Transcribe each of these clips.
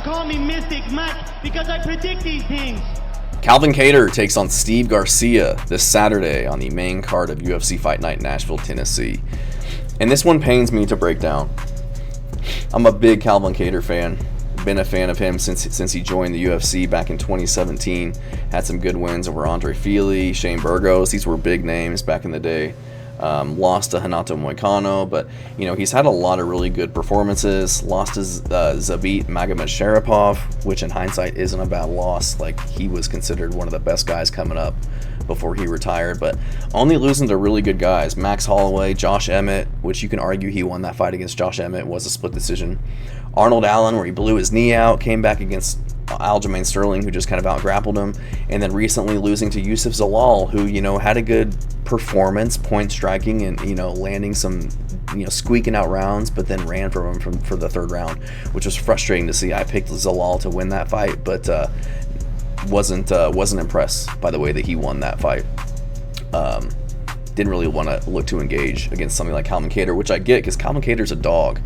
call me Mystic Mike because I predict these things. Calvin Kattar takes on Steve Garcia this Saturday on the main card of UFC Fight Night Nashville, Tennessee. And this one pains me to break down. I'm a big Calvin Kattar fan. Been a fan of him since he joined the UFC back in 2017. Had some good wins over Andre Fili, Shane Burgos. These were big names back in the day. Lost to Renato Moicano, but he's had a lot of really good performances. Lost to Zabit Magomedsharipov, which in hindsight isn't a bad loss. Like, he was considered one of the best guys coming up before he retired, but only losing to really good guys. Max Holloway, Josh Emmett, which you can argue he won that fight against Josh Emmett, was a split decision. Arnold Allen, where he blew his knee out, came back against Aljamain Sterling, who just kind of out-grappled him, and then recently losing to Youssef Zalal, who had a good performance, point striking, and landing some squeaking out rounds, but then ran from him for the third round, which was frustrating to see. I picked Zalal to win that fight, but wasn't impressed by the way that he won that fight. Didn't really want to look to engage against something like Calvin Kattar, which I get because Calvin Kattar's a dog.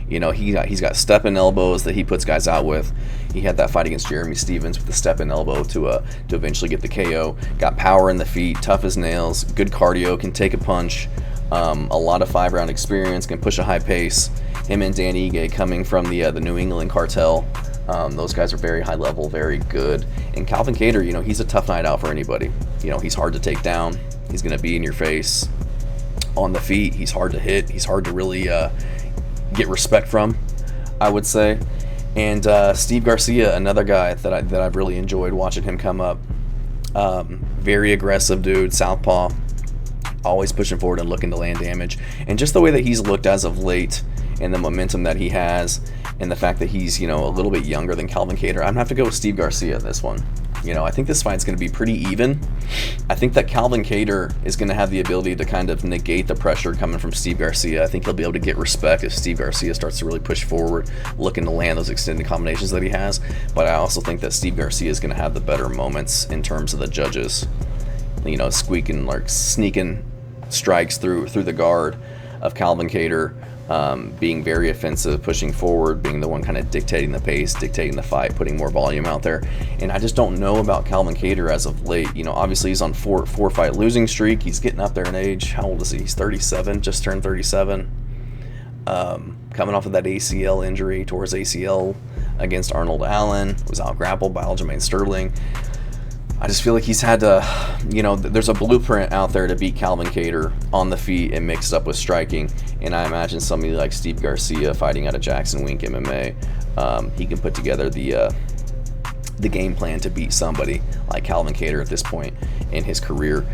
He's got step-in elbows that he puts guys out with. He had that fight against Jeremy Stevens with the step-in elbow to eventually get the KO. Got power in the feet, tough as nails, good cardio, can take a punch, a lot of 5-round experience, can push a high pace. Him and Dan Ige coming from the New England cartel. Those guys are very high level, very good. And Calvin Kattar, he's a tough night out for anybody. He's hard to take down. He's going to be in your face on the feet. He's hard to hit. He's hard to really get respect from, I would say. And Steve Garcia, another guy that I've really enjoyed watching him come up. Very aggressive dude, southpaw, always pushing forward and looking to land damage. And just the way that he's looked as of late, and the momentum that he has, and the fact that he's a little bit younger than Calvin Kattar, I'm gonna have to go with Steve Garcia in this one. I think this fight's going to be pretty even. I think that Calvin Kattar is going to have the ability to kind of negate the pressure coming from Steve Garcia. I think he'll be able to get respect if Steve Garcia starts to really push forward, looking to land those extended combinations that he has. But I also think that Steve Garcia is going to have the better moments in terms of the judges, squeaking, like sneaking strikes through the guard of Calvin Kattar. Being very offensive, pushing forward, being the one kind of dictating the pace, dictating the fight, putting more volume out there. And I just don't know about Calvin Kattar as of late. Obviously he's on four fight losing streak. He's getting up there in age. How old is he? He's 37, just turned 37. Coming off of that ACL injury, tore his ACL against Arnold Allen, was out grappled by Aljamain Sterling. I just feel like he's had to, there's a blueprint out there to beat Calvin Kattar on the feet and mixed up with striking. And I imagine somebody like Steve Garcia fighting out of Jackson Wink MMA, he can put together the game plan to beat somebody like Calvin Kattar at this point in his career.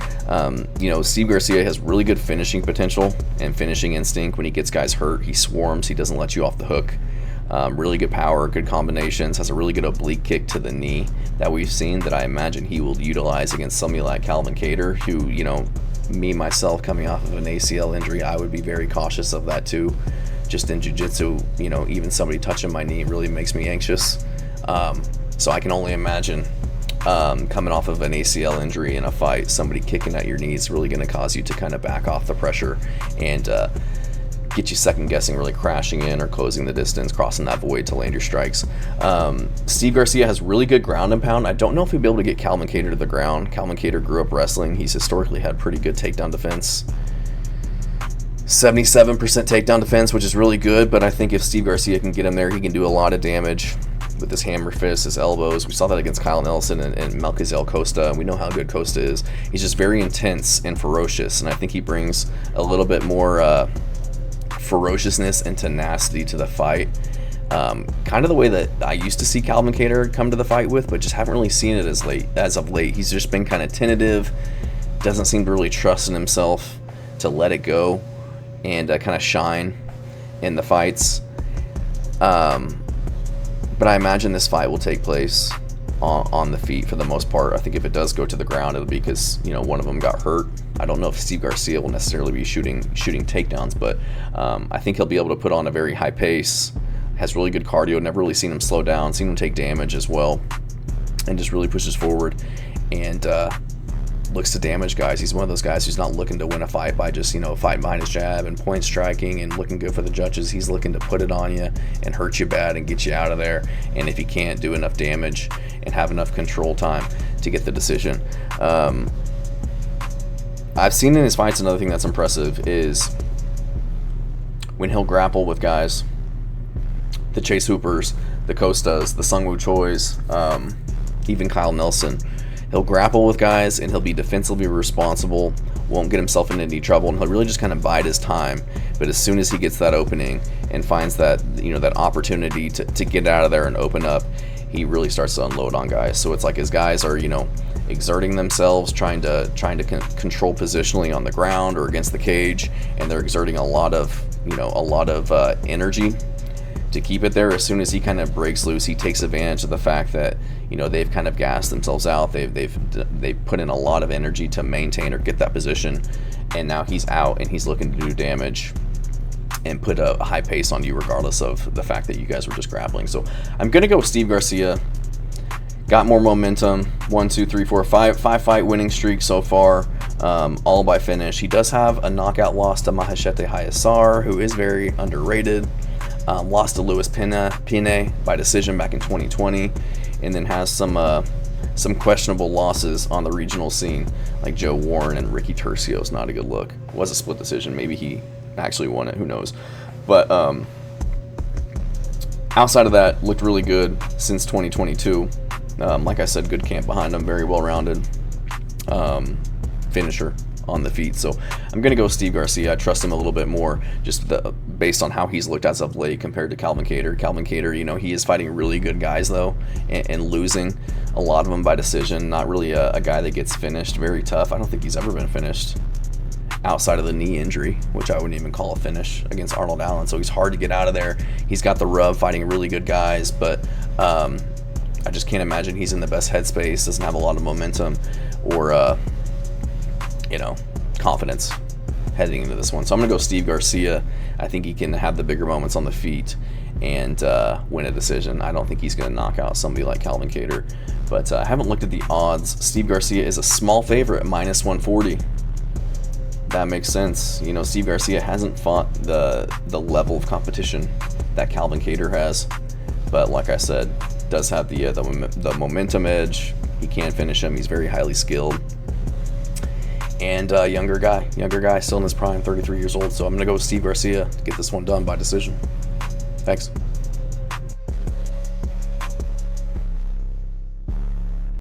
Steve Garcia has really good finishing potential and finishing instinct. When he gets guys hurt, he swarms, he doesn't let you off the hook. Really good power, good combinations, has a really good oblique kick to the knee that we've seen that I imagine he will utilize against somebody like Calvin Kattar, who, me, myself, coming off of an ACL injury, I would be very cautious of that too. Just in jiu-jitsu, even somebody touching my knee really makes me anxious. So I can only imagine coming off of an ACL injury in a fight, somebody kicking at your knee is really going to cause you to kind of back off the pressure and get you second guessing, really crashing in or closing the distance, crossing that void to land your strikes. Steve Garcia has really good ground and pound. I don't know if he'll be able to get Calvin Kattar to the ground. Calvin Kattar grew up wrestling. He's historically had pretty good takedown defense. 77% takedown defense, which is really good, but I think if Steve Garcia can get him there, he can do a lot of damage with his hammer fists, his elbows. We saw that against Kyle Nelson and Melquizael Costa. We know how good Costa is. He's just very intense and ferocious, and I think he brings a little bit more ferociousness and tenacity to the fight, kind of the way that I used to see Calvin Kattar come to the fight with, but just haven't really seen it as of late. He's just been kind of tentative, doesn't seem to really trust in himself to let it go and kind of shine in the fights. But I imagine this fight will take place on the feet for the most part. I think if it does go to the ground, it'll be because one of them got hurt. I don't know if Steve Garcia will necessarily be shooting takedowns, but I think he'll be able to put on a very high pace. Has really good cardio. Never really seen him slow down. Seen him take damage as well, and just really pushes forward. And looks to damage guys. He's one of those guys who's not looking to win a fight by just, fighting behind his jab and point striking and looking good for the judges. He's looking to put it on you and hurt you bad and get you out of there. And if he can't, do enough damage and have enough control time to get the decision. I've seen in his fights, another thing that's impressive is when he'll grapple with guys, the Chase Hoopers, the Costas, the Sungwoo Chois, even Kyle Nelson. He'll grapple with guys and he'll be defensively responsible, won't get himself into any trouble, and he'll really just kind of bide his time. But as soon as he gets that opening and finds that, that opportunity to get out of there and open up, he really starts to unload on guys. So it's like his guys are, exerting themselves, trying to control positionally on the ground or against the cage, and they're exerting a lot of energy to keep it there. As soon as he kind of breaks loose, he takes advantage of the fact that they've kind of gassed themselves out. They've put in a lot of energy to maintain or get that position, and now he's out and he's looking to do damage and put a high pace on you regardless of the fact that you guys were just grappling. So I'm gonna go with Steve Garcia. Got more momentum. 1, 2, 3, 4, 5 fight winning streak so far, all by finish. He does have a knockout loss to Maheshete Hayasar, who is very underrated. Lost to Luis Pine by decision back in 2020, and then has some questionable losses on the regional scene, like Joe Warren and Ricky Tercios. Not a good look. It was a split decision. Maybe he actually won it. Who knows? But outside of that, looked really good since 2022. Like I said, good camp behind him, very well-rounded finisher on the feet. So I'm going to go Steve Garcia. I trust him a little bit more just based on how he's looked as of late compared to Calvin Kattar. Calvin Kattar, he is fighting really good guys, though, and losing a lot of them by decision. Not really a guy that gets finished. Very tough. I don't think he's ever been finished outside of the knee injury, which I wouldn't even call a finish, against Arnold Allen. So he's hard to get out of there. He's got the rub fighting really good guys, but I just can't imagine he's in the best headspace, doesn't have a lot of momentum or, confidence heading into this one. So I'm going to go Steve Garcia. I think he can have the bigger moments on the feet and win a decision. I don't think he's going to knock out somebody like Calvin Kattar. But I haven't looked at the odds. Steve Garcia is a small favorite at -140. That makes sense. Steve Garcia hasn't fought the level of competition that Calvin Kattar has. But like I said, does have the momentum edge. He can finish him. He's very highly skilled. And younger guy, still in his prime, 33 years old. So I'm going to go with Steve Garcia to get this one done by decision. Thanks.